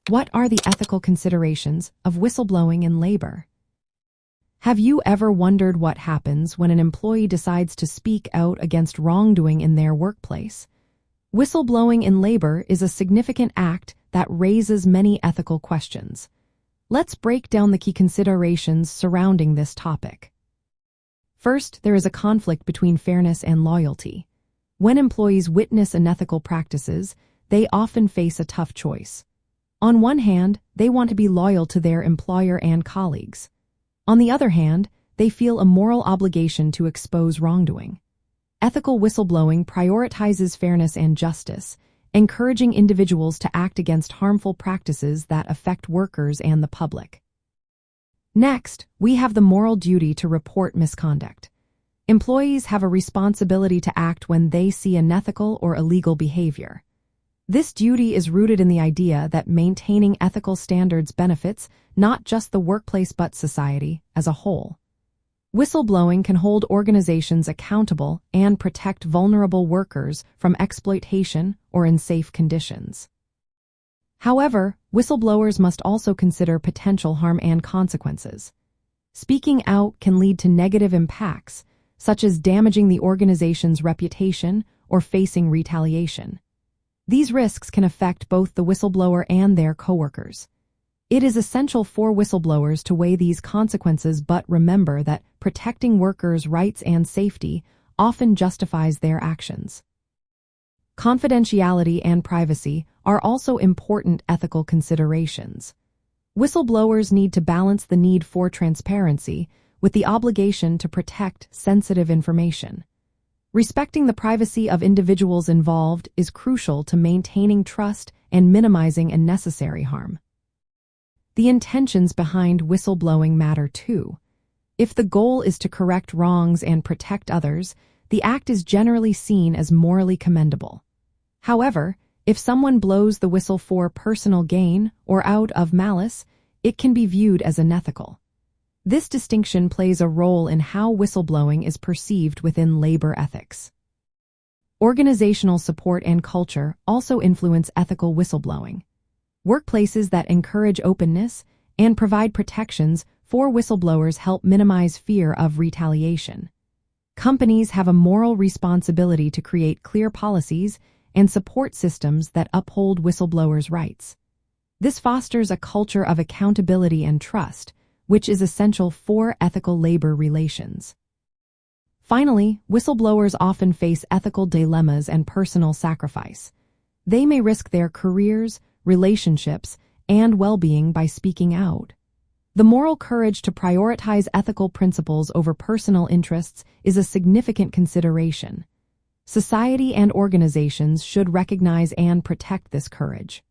What are the ethical considerations of whistleblowing in labor? Have you ever wondered what happens when an employee decides to speak out against wrongdoing in their workplace? Whistleblowing in labor is a significant act that raises many ethical questions. Let's break down the key considerations surrounding this topic. First, there is a conflict between fairness and loyalty. When employees witness unethical practices, they often face a tough choice. On one hand, they want to be loyal to their employer and colleagues. On the other hand, they feel a moral obligation to expose wrongdoing. Ethical whistleblowing prioritizes fairness and justice, encouraging individuals to act against harmful practices that affect workers and the public. Next, we have the moral duty to report misconduct. Employees have a responsibility to act when they see unethical or illegal behavior. This duty is rooted in the idea that maintaining ethical standards benefits not just the workplace but society as a whole. Whistleblowing can hold organizations accountable and protect vulnerable workers from exploitation or unsafe conditions. However, whistleblowers must also consider potential harm and consequences. Speaking out can lead to negative impacts, such as damaging the organization's reputation or facing retaliation. These risks can affect both the whistleblower and their coworkers. It is essential for whistleblowers to weigh these consequences but remember that protecting workers' rights and safety often justifies their actions. Confidentiality and privacy are also important ethical considerations. Whistleblowers need to balance the need for transparency with the obligation to protect sensitive information. Respecting the privacy of individuals involved is crucial to maintaining trust and minimizing unnecessary harm. The intentions behind whistleblowing matter too. If the goal is to correct wrongs and protect others, the act is generally seen as morally commendable. However, if someone blows the whistle for personal gain or out of malice, it can be viewed as unethical. This distinction plays a role in how whistleblowing is perceived within labor ethics. Organizational support and culture also influence ethical whistleblowing. Workplaces that encourage openness and provide protections for whistleblowers help minimize fear of retaliation. Companies have a moral responsibility to create clear policies and support systems that uphold whistleblowers' rights. This fosters a culture of accountability and trust, which is essential for ethical labor relations. Finally, whistleblowers often face ethical dilemmas and personal sacrifice. They may risk their careers, relationships, and well-being by speaking out. The moral courage to prioritize ethical principles over personal interests is a significant consideration. Society and organizations should recognize and protect this courage.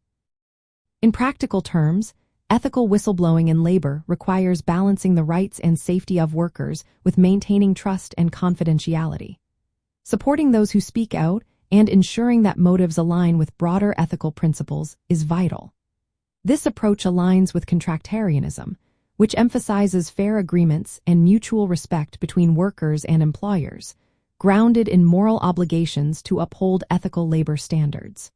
In practical terms, ethical whistleblowing in labor requires balancing the rights and safety of workers with maintaining trust and confidentiality. Supporting those who speak out and ensuring that motives align with broader ethical principles is vital. This approach aligns with contractarianism, which emphasizes fair agreements and mutual respect between workers and employers, grounded in moral obligations to uphold ethical labor standards.